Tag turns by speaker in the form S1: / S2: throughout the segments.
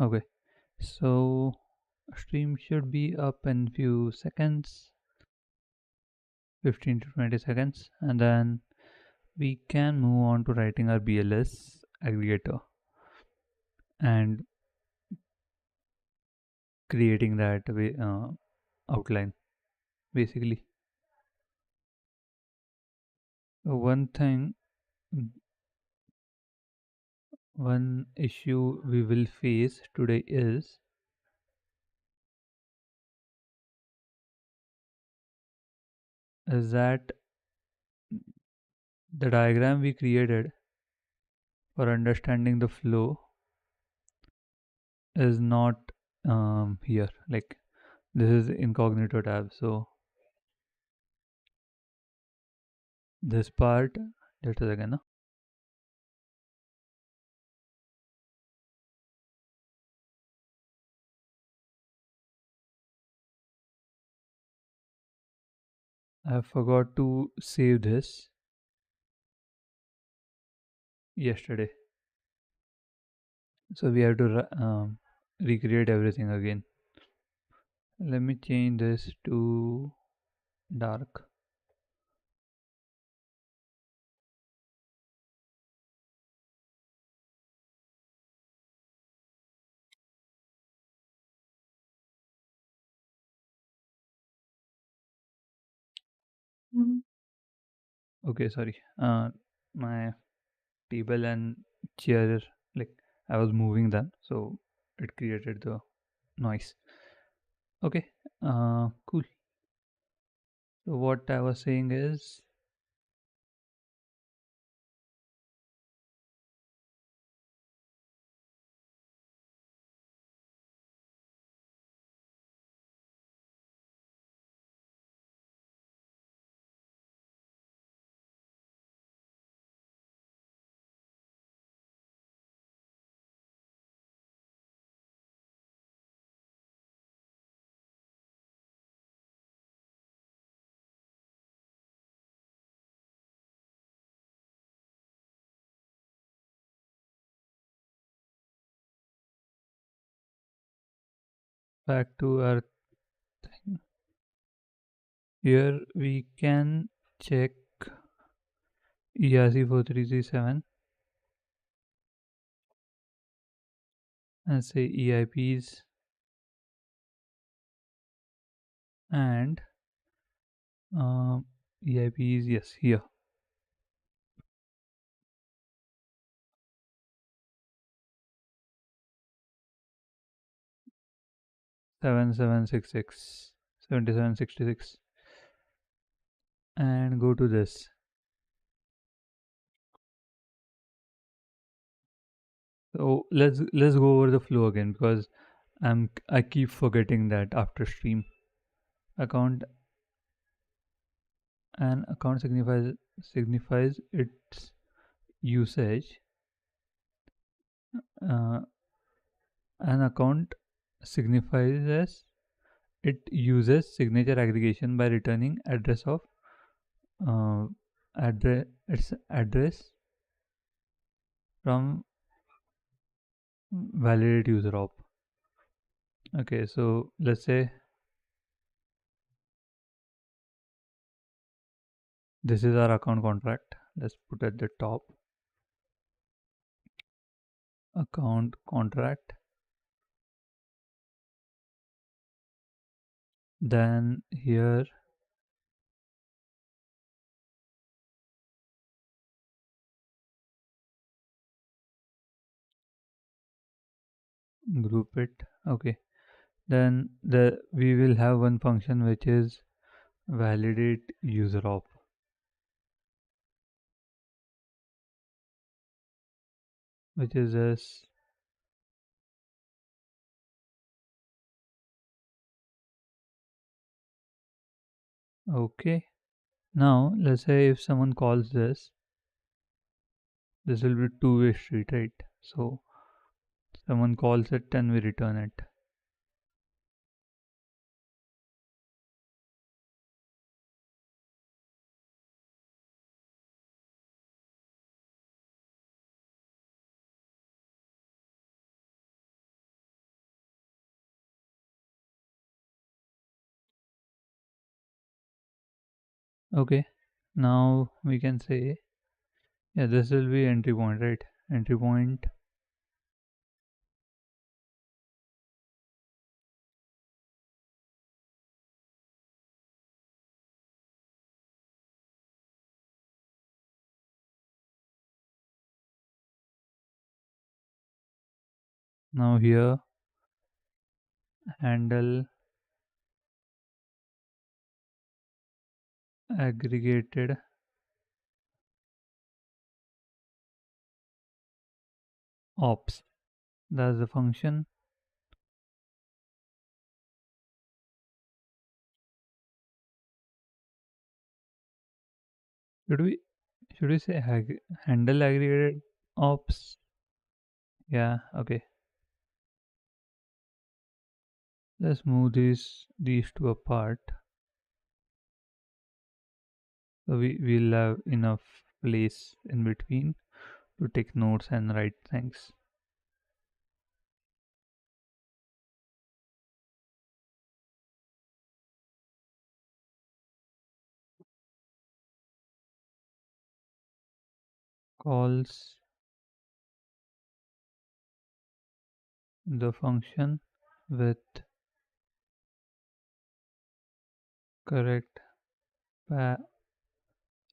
S1: Okay, so stream should be up in few seconds, 15 to 20 seconds, and then we can move on to writing our BLS aggregator and creating that outline basically. One thing, one issue we will face today is that the diagram we created for understanding the flow is not here. Like this is incognito tab. So this part, just a second. I forgot to save this yesterday. So we have to recreate everything again. Let me change this to dark. Okay, sorry. My table and chair, like I was moving them, so it created the noise. Okay, cool. So what I was saying is, back to our thing. Here we can check ERC4337 and say EIPs and EIPs, yes, here 7766 7766 and go to this. So let's go over the flow again because I keep forgetting that after stream. Account and account signifies its usage. Uh, an account signifies as it uses signature aggregation by returning address of address its address from validate user op. Okay, so let's say this is our account contract. Let's put at the top account contract. Then here group it. Okay, then we will have one function which is validate user op, which is this. Okay, now let's say if someone calls this will be two-way street, right? So someone calls it and we return it. Okay, now we can say, yeah, this will be entry point, right? Entry point. Now here, handle aggregated ops. That's the function. Should we should we say handle aggregated ops? Yeah, okay. Let's move these two apart. So we'll have enough place in between to take notes and write things. Calls the function with correct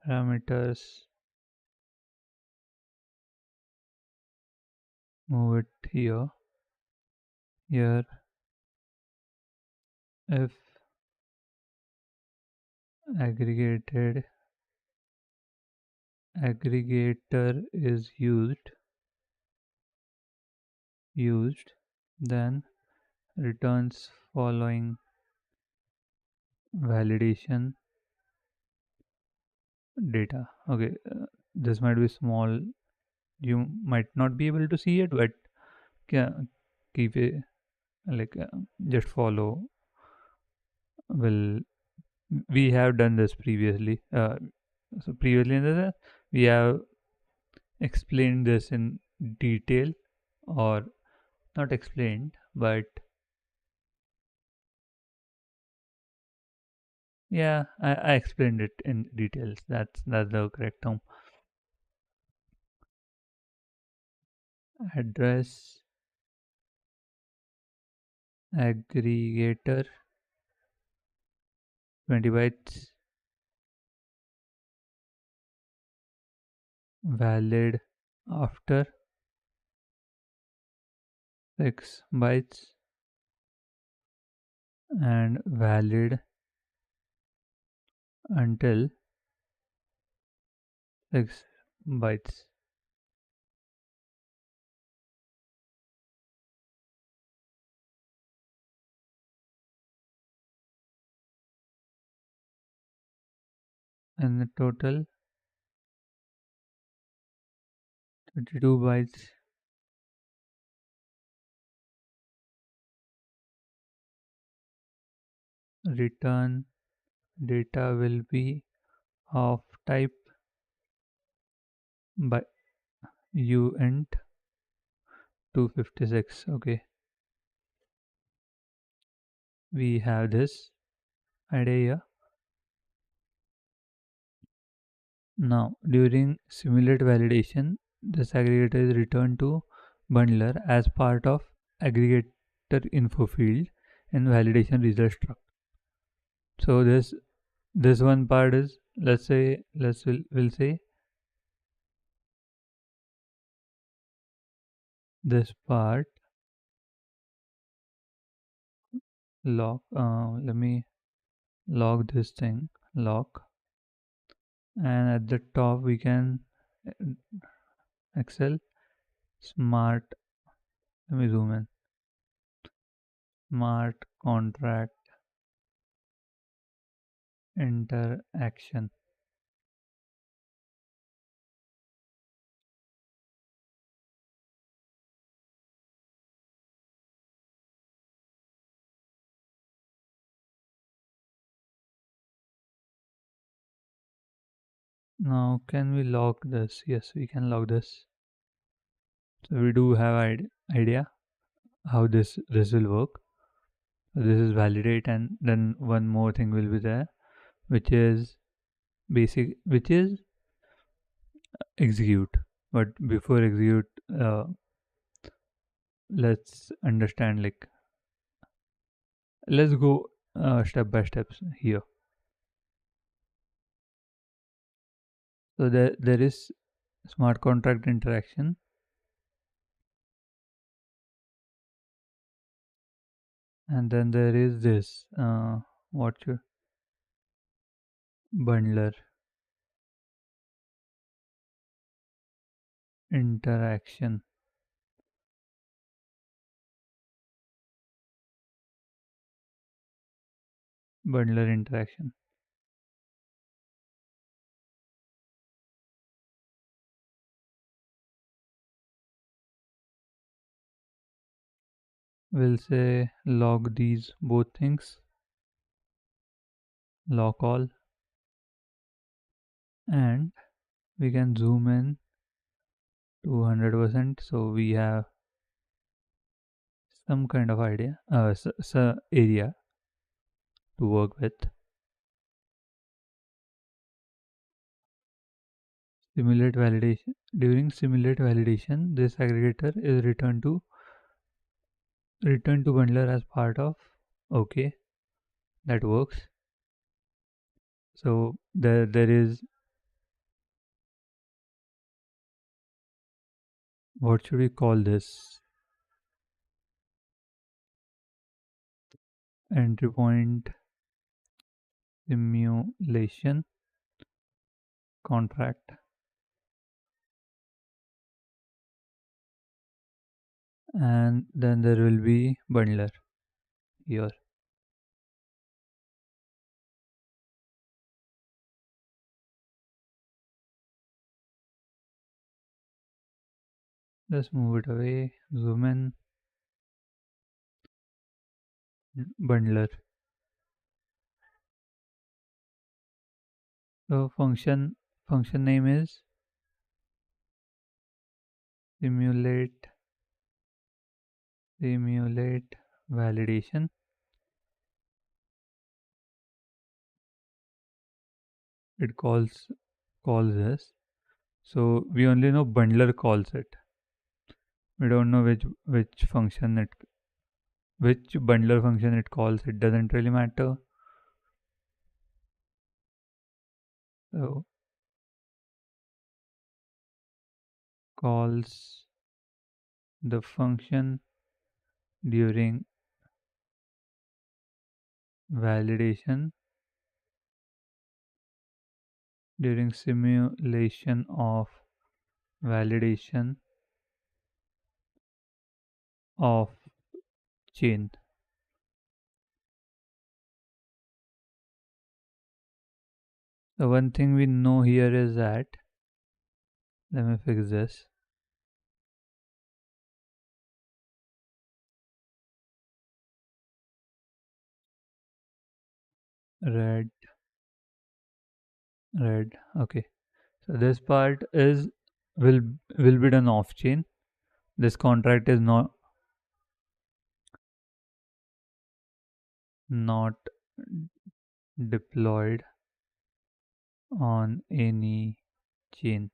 S1: parameters. Move it here. Here, if aggregated aggregator is used, then returns following validation data. Okay, this might be small. You might not be able to see it, but yeah, keep it like just follow. Will we have done this previously? So previously in the we have explained this in detail, or not explained, but yeah, I explained it in details. That's the correct term. Address aggregator 20 bytes valid after 6 bytes and valid until 6 bytes. And the total 32 bytes. Return data will be of type by uint 256. Okay, we have this idea here. Now, during simulate validation, this aggregator is returned to bundler as part of aggregator info field in validation result struct. So this one part is, let's say, we'll say this part log. Let me log this thing log, and at the top we can uh, excel smart. Let me zoom in. Smart contract interaction. Now, can we log this? Yes, we can log this. So we do have idea how this will work. So this is validate, and then one more thing will be there, which is basic, which is execute. But before execute, let's understand, like, let's go step by steps here. So there is smart contract interaction, and then there is this what should bundler interaction. Bundler interaction. We'll say log these both things, log all, and we can zoom in to 100%, so we have some kind of idea, area to work with. Simulate validation. During simulate validation, this aggregator is returned to bundler as part of. Okay, that works. So there is, what should we call this? Entry point simulation contract, and then there will be bundler here. Just move it away, zoom in, bundler. So function name is simulate validation. It calls this. So we only know bundler calls it. We don't know which bundler function it calls. It doesn't really matter. So calls the function during validation, during simulation of validation of chain. The one thing we know here is that, let me fix this. Red, red. Okay. So this part is will will be done off chain. This contract is not deployed on any chain.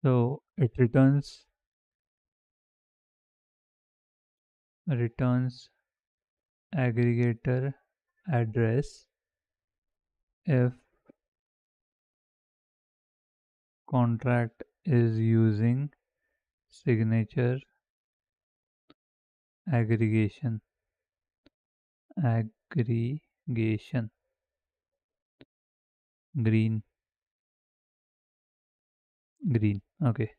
S1: So it returns aggregator address if contract is using signature aggregation. Aggregation. Green. Green. Okay.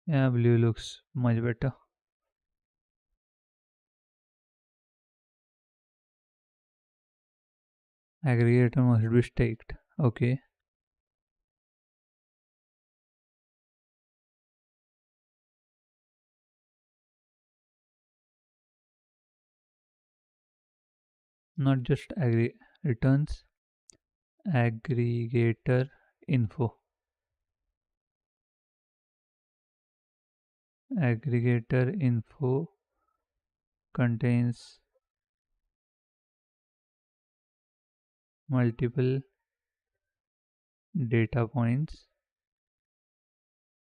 S1: Yeah, blue looks much better. Aggregator must be staked. Okay. Not just returns aggregator info. Aggregator info contains multiple data points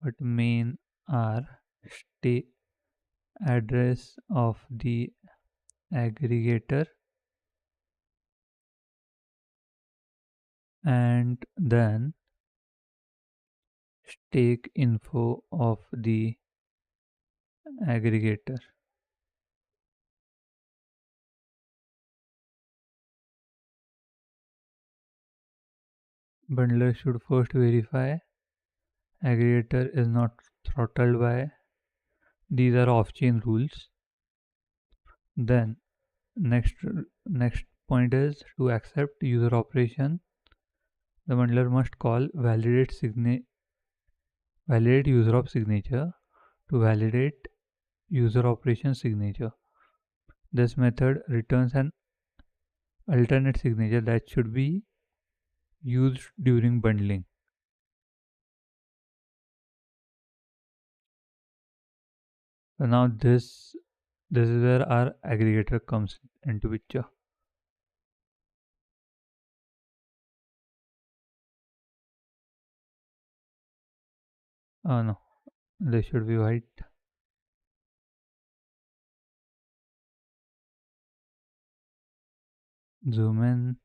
S1: but main are state address of the aggregator and then stake info of the aggregator. Bundler should first verify aggregator is not throttled by these are off-chain rules. Then next next point is to accept user operation. The bundler must call validate user of signature to validate user operation signature. This method returns an alternate signature that should be used during bundling. So now this is where our aggregator comes into picture. Oh no, this should be white. Zoom in.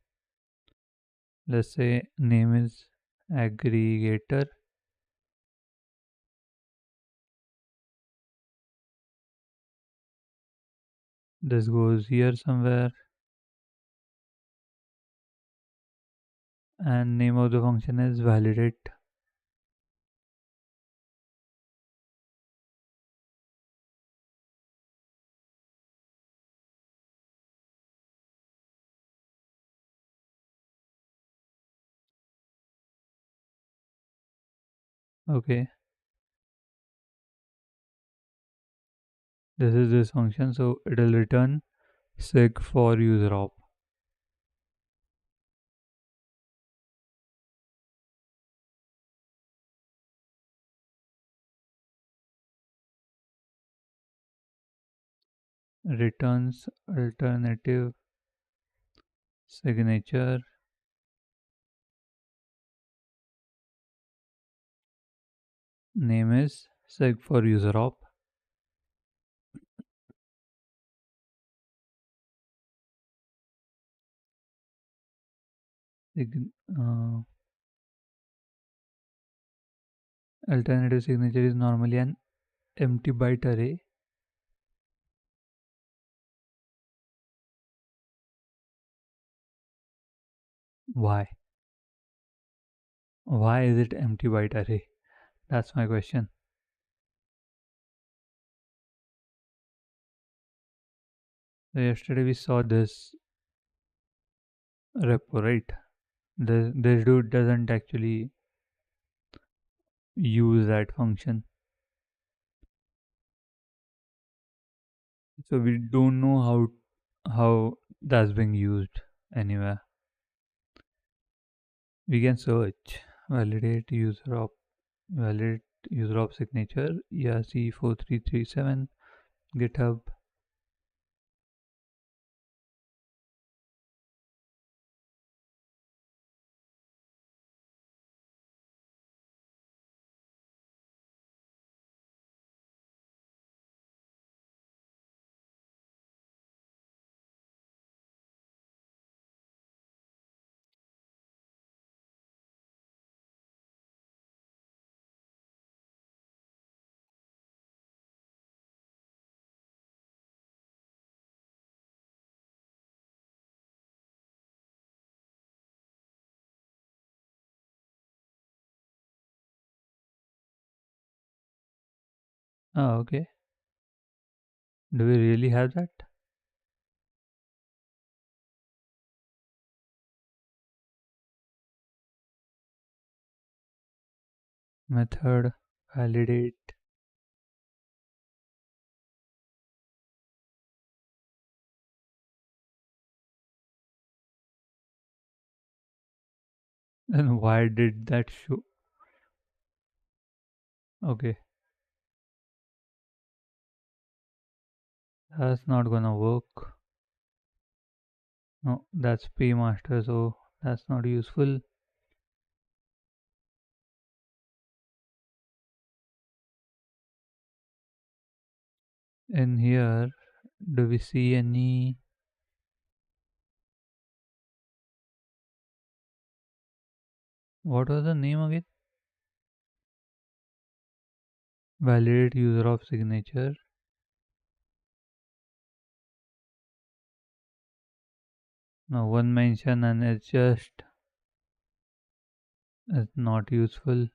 S1: Let's say name is aggregator. This goes here somewhere. And name of the function is validate. Okay, this is this function, so it will return sig for user op. Returns alternative signature. Name is sig for user op. Uh, Alternative signature is normally an empty byte array. Why? Why is it empty byte array? That's my question. So yesterday we saw this repo, right? This dude doesn't actually use that function. So we don't know how that's being used anywhere. We can search validate user of signature ERC4337 GitHub. Oh, okay. Do we really have that? Method validate. Then why did that show? Okay. That's not gonna work. No, that's paymaster, so that's not useful. In here, do we see any? What was the name again? Validate user of signature. No one mention, and it's just it's not useful.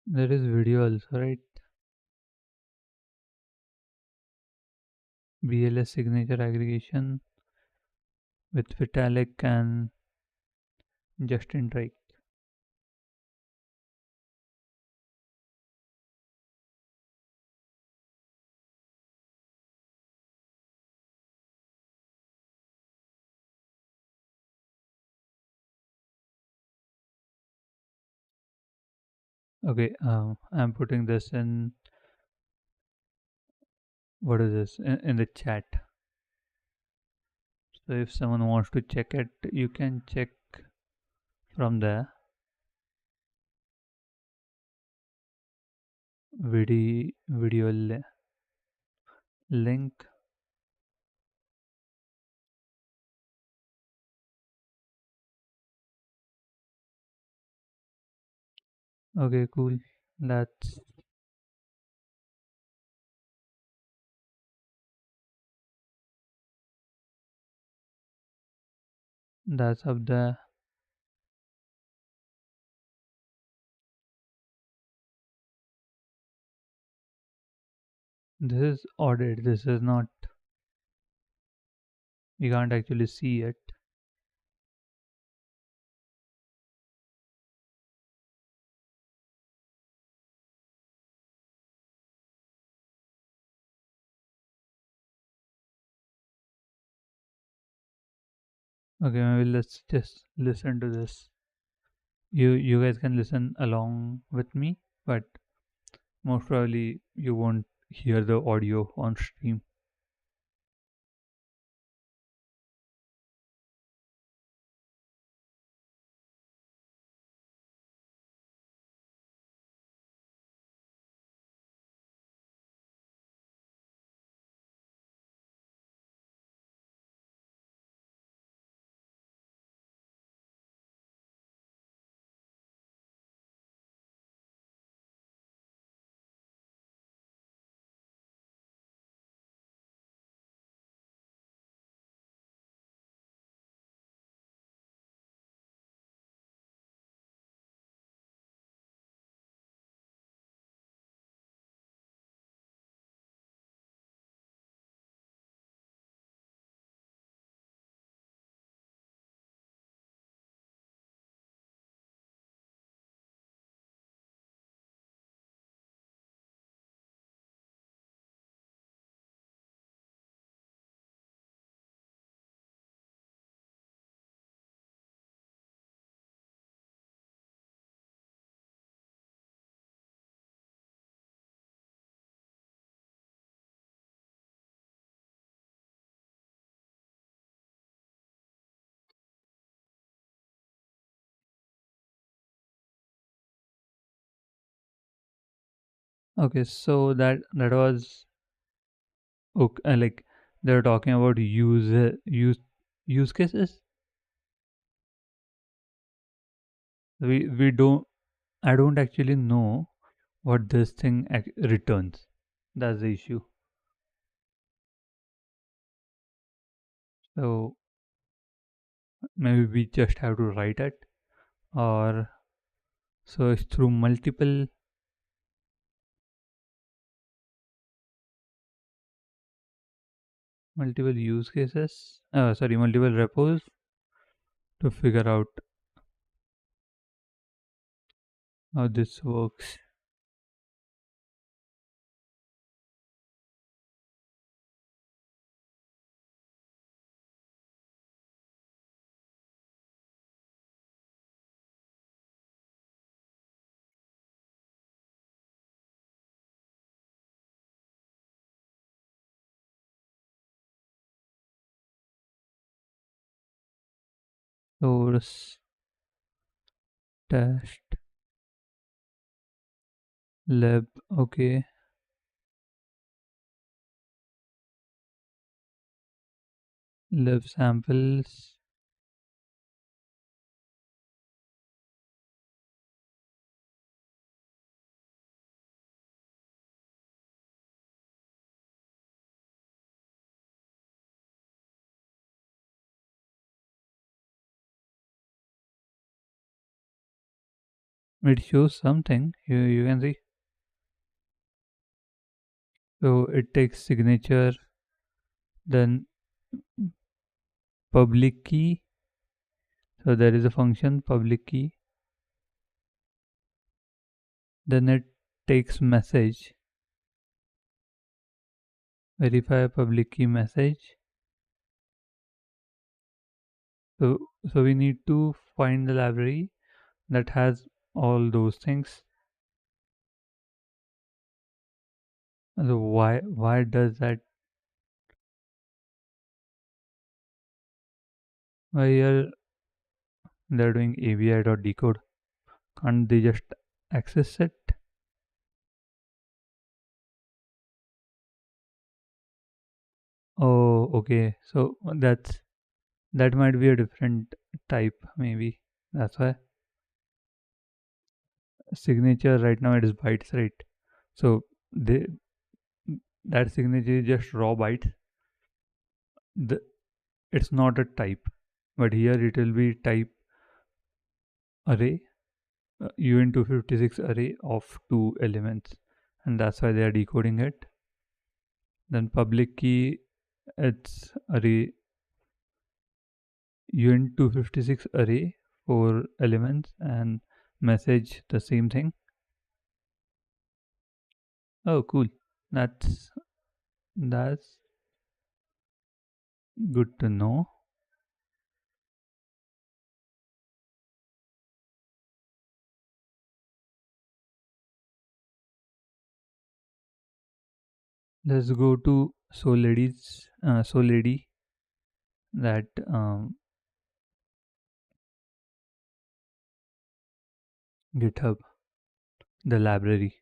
S1: There is video also, right? BLS signature aggregation with Vitalik and Justin Drake. Okay, I'm putting this in. What is this in the chat? So if someone wants to check it, you can check from the video link. Okay, cool. That's up there. This is audit. This is not. You can't actually see it. Okay, maybe let's just listen to this. You guys can listen along with me, but most probably you won't hear the audio on stream. Okay, so that was okay. Like they're talking about use cases. We don't. I don't actually know what this thing returns. That's the issue. So maybe we just have to write it, or so it's through multiple use cases. Sorry, multiple repos to figure out how this works. source test lab. Okay, lab samples. It shows something. You can see. So it takes signature, then public key. So there is a function public key. Then it takes message, verify public key message. So we need to find the library that has all those things. So why does that? Why are they're doing ABI.decode? Can't they just access it? Oh, okay. So that might be a different type, maybe. That's why signature right now it is bytes, right? So they that signature is just raw bytes. The, it's not a type, but here it will be type array, UN256 array of two elements, and that's why they are decoding it. Then public key, it's array UN256 array, four elements, and message the same thing. Oh, cool. That's good to know. Let's go to Solidity, that GitHub, the library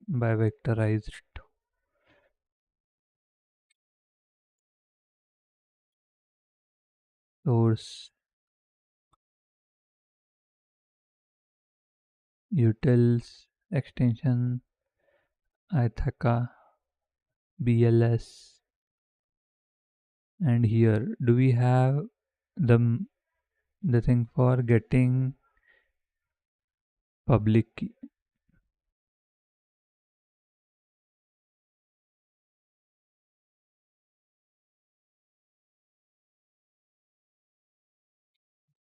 S1: by vectorized source utils extension Ithaka BLS. And here, do we have the the thing for getting public key?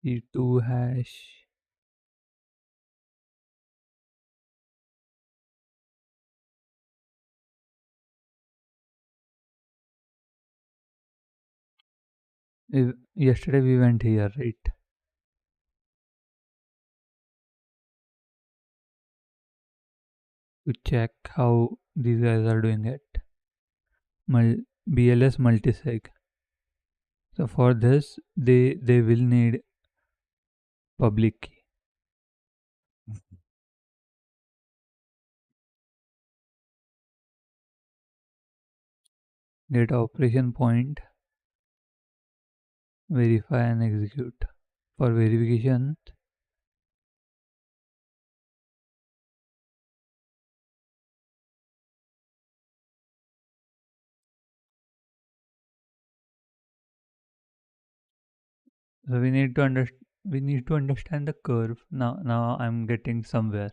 S1: E2 hash? Yesterday we went here, right? To check how these guys are doing it. BLS multisig. So for this, they will need public key. Get operation point, verify and execute. For verification, so we need to understand the curve. Now I'm getting somewhere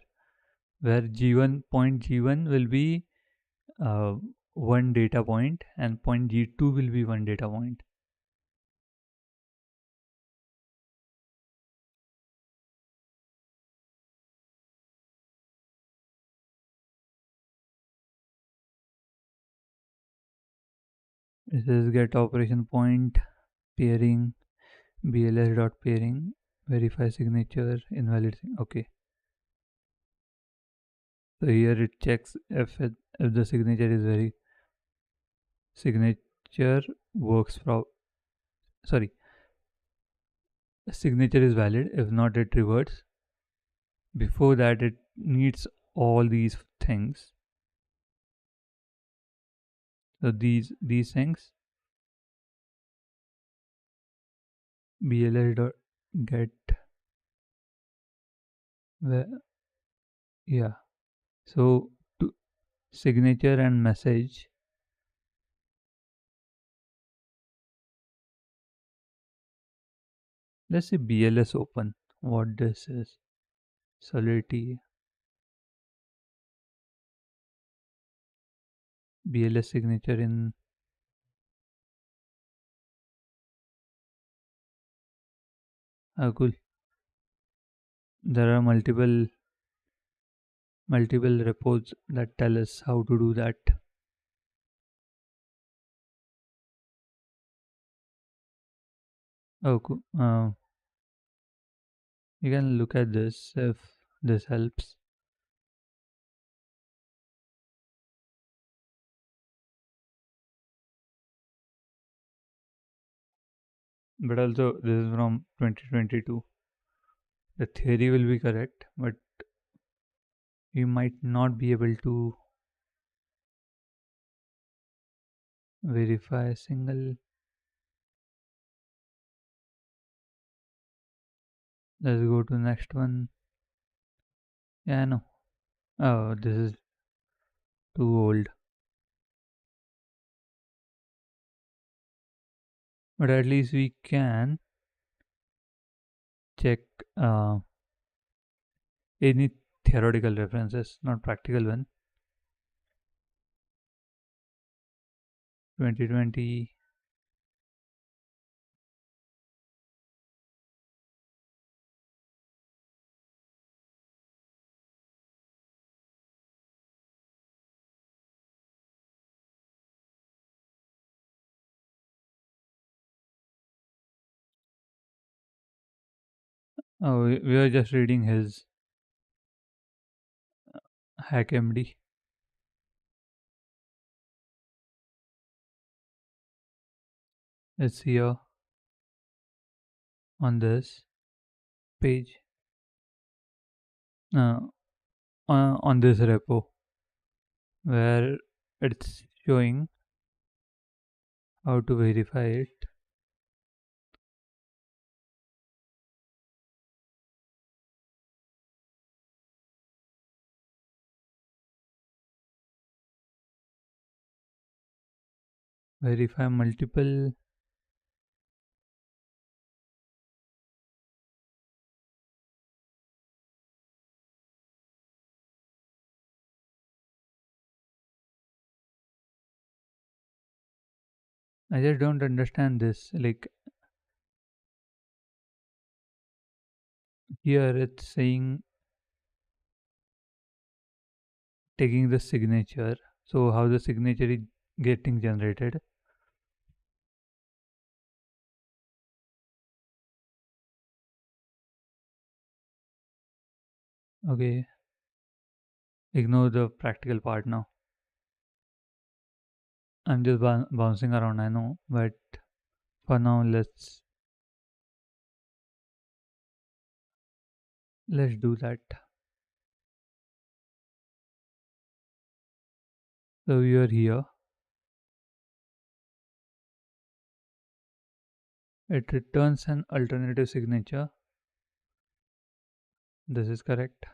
S1: where G1 point G1 will be uh, one data point and point G2 will be one data point. This is get operation point pairing BLS dot pairing verify signature invalid. Okay, so here it checks if the signature is very signature works from sorry signature is valid. If not, it reverts. Before that, it needs all these things. So these things, BLS dot get, yeah. So to signature and message, let's say BLS open. What this is, Solidity, BLS signature in. Cool. There are multiple repos that tell us how to do that. Oh, cool. You can look at this if this helps. But also, this is from 2022. The theory will be correct, but you might not be able to verify a single. Let's go to next one. Yeah, I know. Oh, this is too old. But at least we can check uh, any theoretical references, not practical one. 2020. Oh, we are just reading his HackMD. It's here on this page, uh, on this repo, where it's showing how to verify it. Verify multiple. I just don't understand this. Like here, it's saying taking the signature. So how the signature is getting generated? Okay, ignore the practical part now. I'm just bouncing around, I know, but for now, let's do that. So you are here. It returns an alternative signature. This is correct.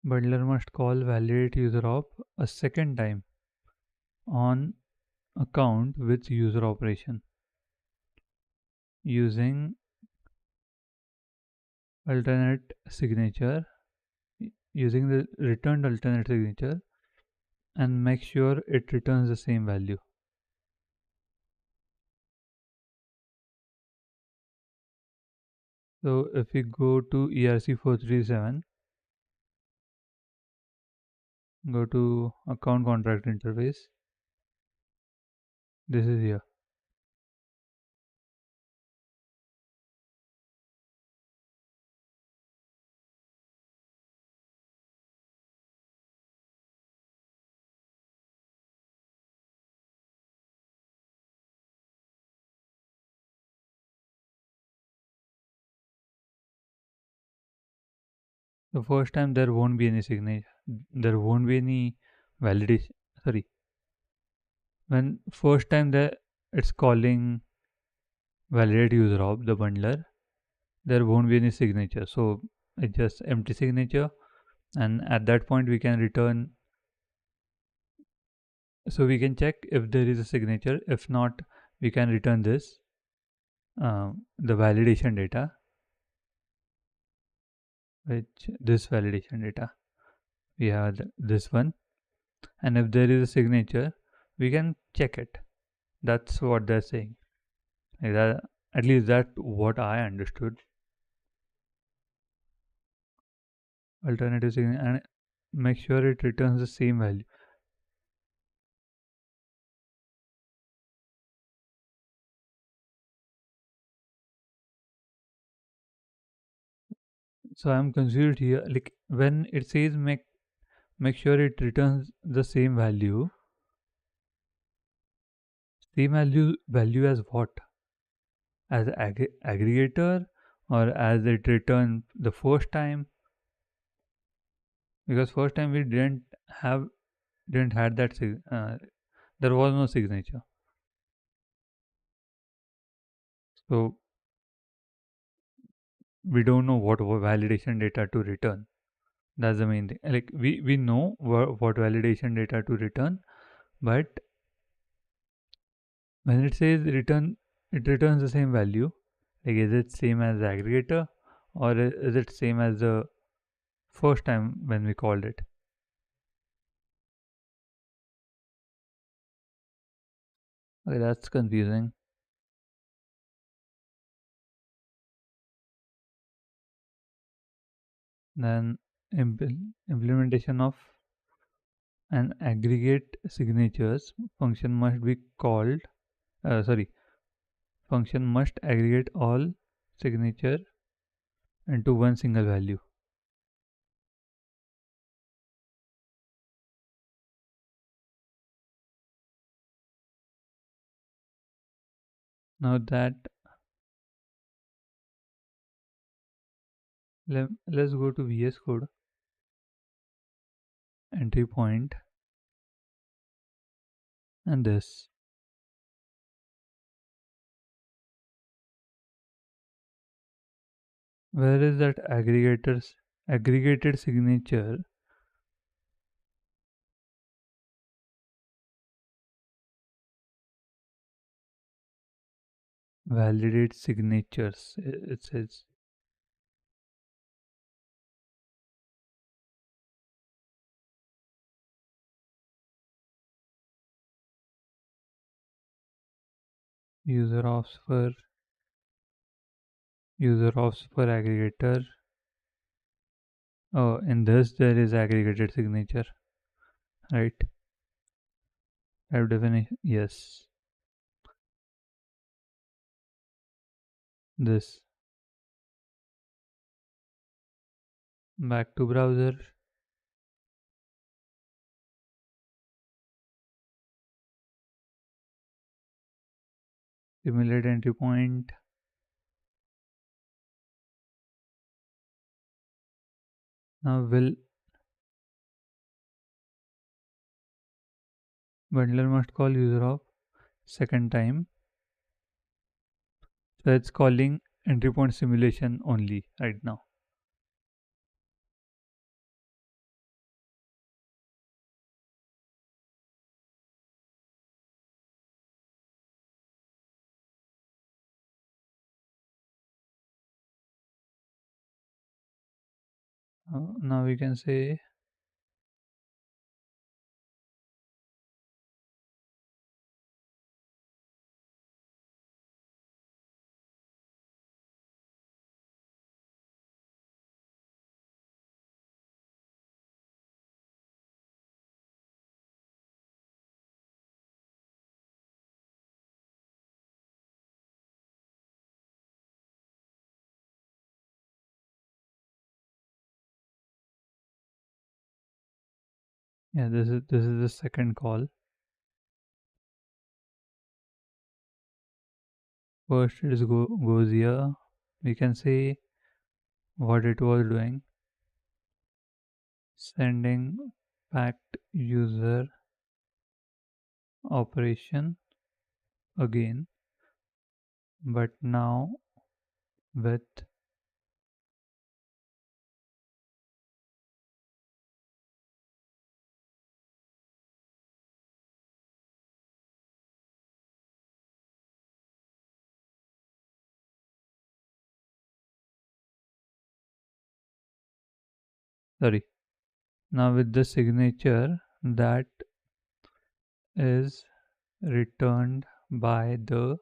S1: Bundler must call validate user op a second time on account with user operation using alternate signature, using the returned alternate signature, and make sure it returns the same value. So if we go to ERC4337, go to account contract interface, this is here. The first time there won't be any signature, there won't be any validation. Sorry, when first time that it's calling validate user of the bundler, there won't be any signature. So it's just empty signature, and at that point we can return. So we can check if there is a signature. If not, we can return this the validation data, which this validation data we have this one, and if there is a signature, we can check it. That's what they're saying. Like that, at least that what I understood. Alternative signature and make sure it returns the same value. So I'm confused here. Like when it says make sure it returns the same value. Same value as what? As aggregator, or as it returned the first time? Because first time we have didn't had that there was no signature. So we don't know what validation data to return. That's the main thing. Like we know what validation data to return, but when it says return, it returns the same value. Like is it same as the aggregator, or is it same as the first time when we called it? Okay, that's confusing. Then implementation of an aggregate signatures function must be called. Sorry, function must aggregate all signature into one single value. Now that let's go to VS Code entry point and this. Where is that aggregated signature? Validate signatures. It says user ops for aggregator. Oh, in this there is aggregated signature, right? Type definition. Yes, this. Back to browser. Simulate entry point. Now will bundler must call user of second time. So it's calling entry point simulation only right now. Now we can say yeah, this is the second call. First it is goes here. We can say what it was doing. sending packed user operation again, but now with sorry now with the signature that is returned by the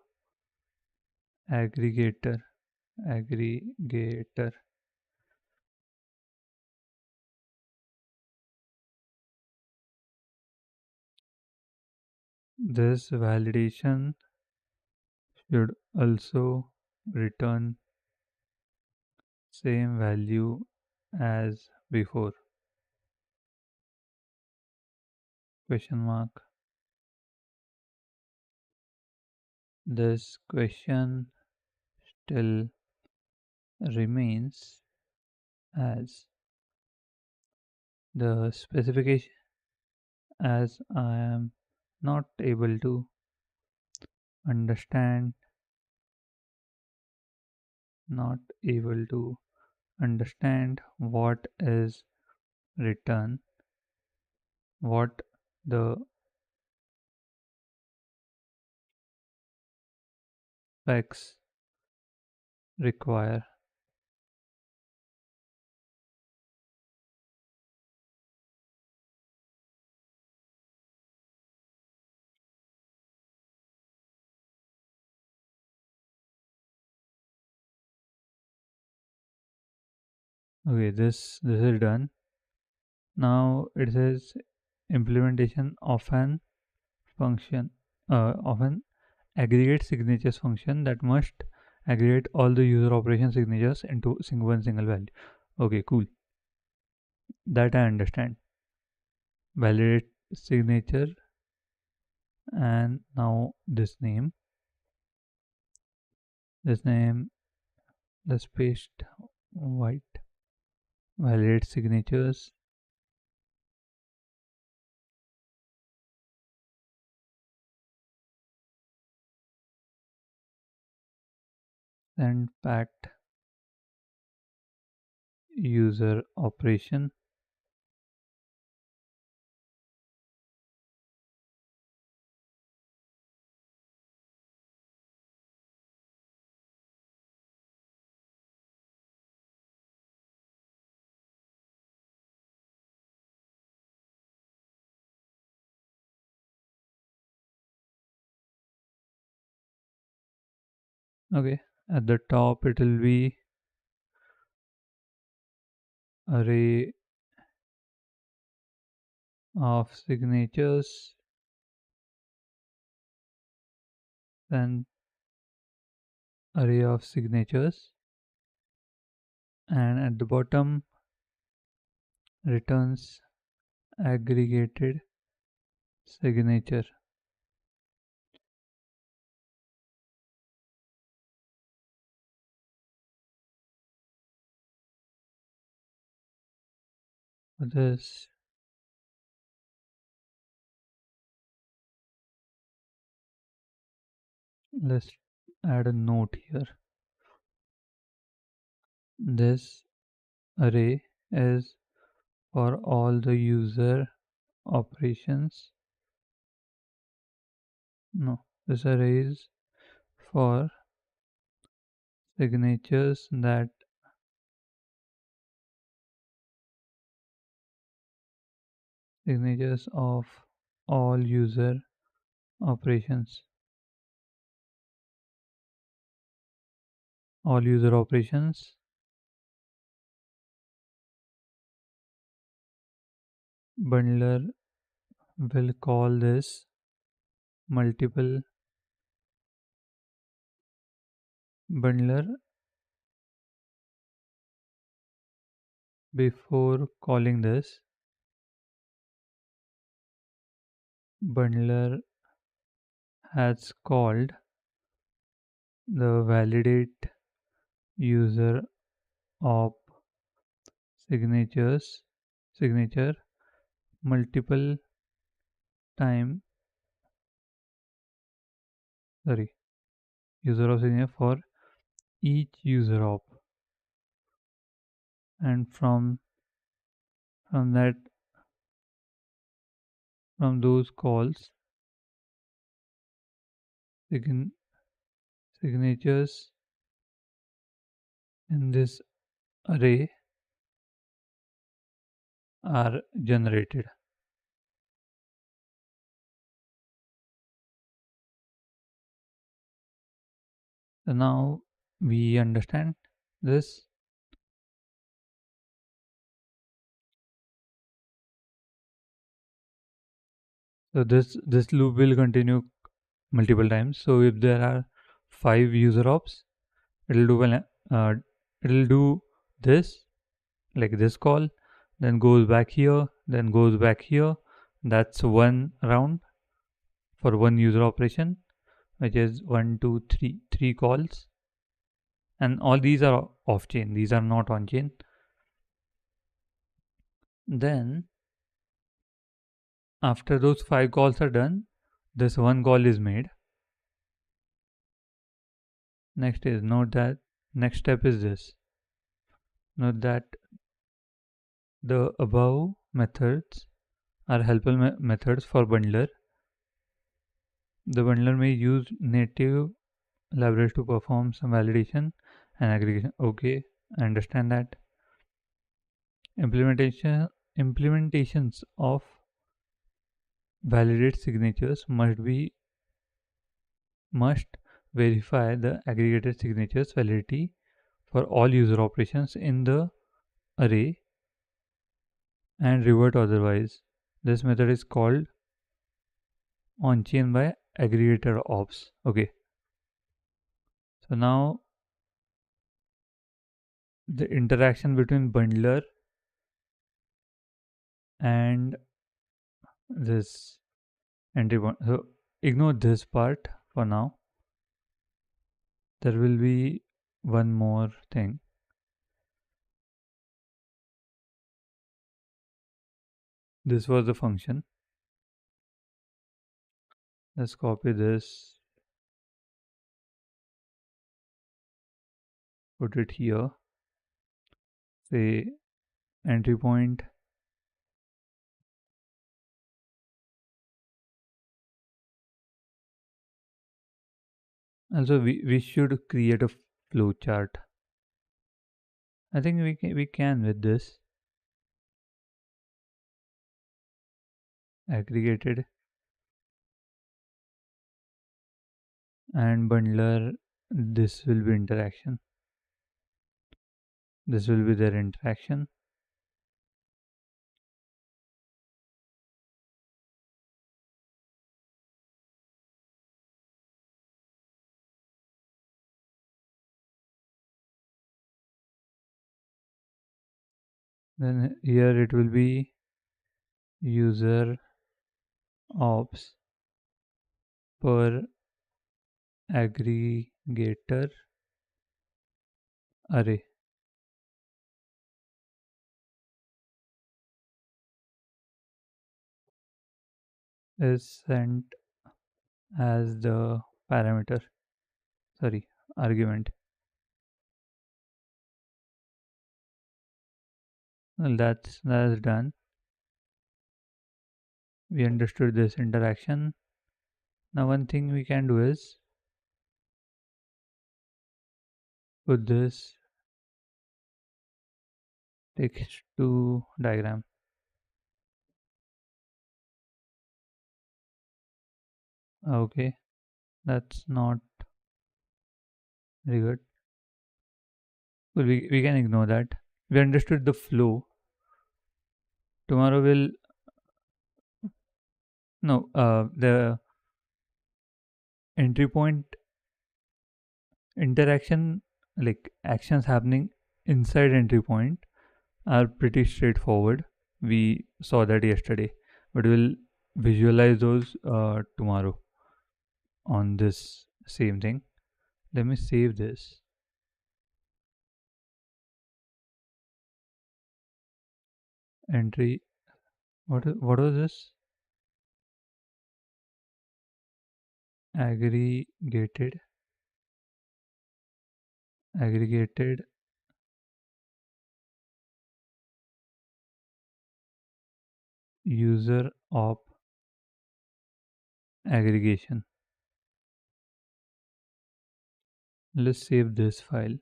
S1: aggregator. This validation should also return same value as before. Question mark. This question still remains as the specification, as I am not able to understand not able to understand what is written, what the specs require. Okay, this is done. Now it says implementation of an function of an aggregate signatures function that must aggregate all the user operation signatures into one single value. Okay, cool. That I understand. Validate signature, and now this name, let's paste white. Validate signatures, and packed user operation. Okay, at the top it will be array of signatures, then array of signatures, and at the bottom returns aggregated signature. For this, let's add a note here. This array is for all the user operations. No, this array is for signatures of all user operations. All user operations. Bundler will call this multiple bundler before calling this. Bundler has called the validate user op signatures signature multiple time, sorry, user of signature for each user op, and from that from those calls sign, signatures in this array are generated. So now we understand this. So this loop will continue multiple times. So if there are 5 user ops, it'll do uh, it'll do this, like this call, then goes back here, then goes back here. That's one round for one user operation, which is one, two, three calls, and all these are off chain. These are not on chain. Then after those 5 calls are done, this one call is made. Next is note that next step is this. Note that the above methods are helpful methods for bundler. The bundler may use native libraries to perform some validation and aggregation. Okay, I understand that. Implementations of validate signatures must verify the aggregated signatures validity for all user operations in the array and revert otherwise. This method is called on-chain by aggregator ops. Okay. So now the interaction between bundler and this entry point. So ignore this part for now. There will be one more thing. This was the function. Let's copy this, put it here. Say entry point. Also, we should create a flow chart. I think we can with this aggregated and bundler. This will be interaction. This will be their interaction. Then here it will be user ops per aggregator array is sent as the parameter, sorry, argument. Well, that's done. We understood this interaction. Now one thing we can do is put this text to diagram. Okay, that's not very good. Well, we can ignore that. We understood the flow. Tomorrow we'll no the entry point interaction, like actions happening inside entry point, are pretty straightforward. We saw that yesterday, but we'll visualize those tomorrow on this same thing. Let me save this. entry. What was this? Aggregated aggregated user op aggregation. Let's save this file.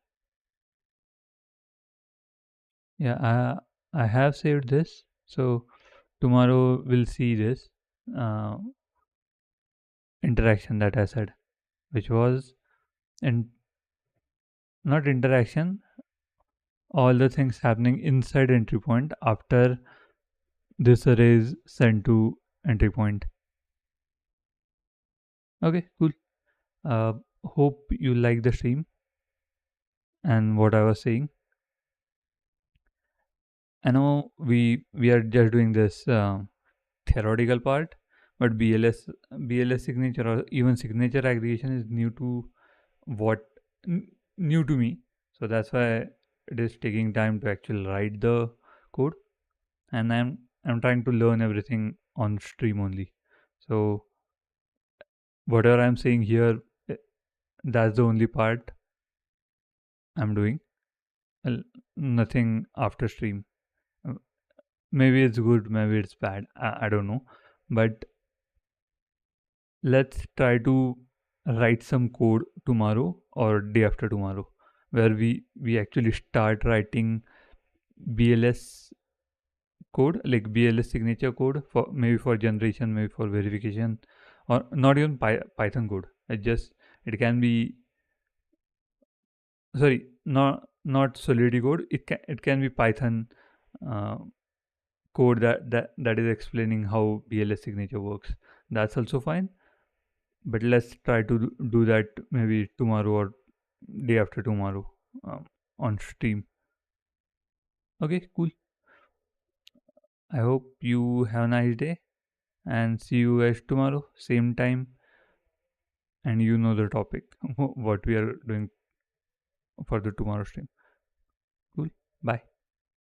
S1: Yeah, I have saved this. So tomorrow we'll see this uh, interaction that I said, which was in not interaction, all the things happening inside entry point after this array is sent to entry point. Okay, cool. Uh, Hope you like the stream and what I was saying. I know we are just doing this theoretical part, but BLS signature or even signature aggregation is new to what new to me. So that's why it is taking time to actually write the code, and I'm trying to learn everything on stream only. So whatever I'm saying here, eh, that's the only part I'm doing. Nothing after stream. Uh, Maybe it's good, maybe it's bad. I don't know, but let's try to write some code tomorrow or day after tomorrow, where we actually start writing BLS code, like BLS signature code, for maybe for generation, maybe for verification, or not even Python code. It can be, sorry, not Solidity code. It can be Python uh, code that is explaining how BLS signature works. That's also fine. But let's try to do that maybe tomorrow or day after tomorrow, on stream. Okay, cool. I hope you have a nice day and see you guys tomorrow, same time, and you know the topic, what we are doing for the tomorrow stream. Cool. Bye.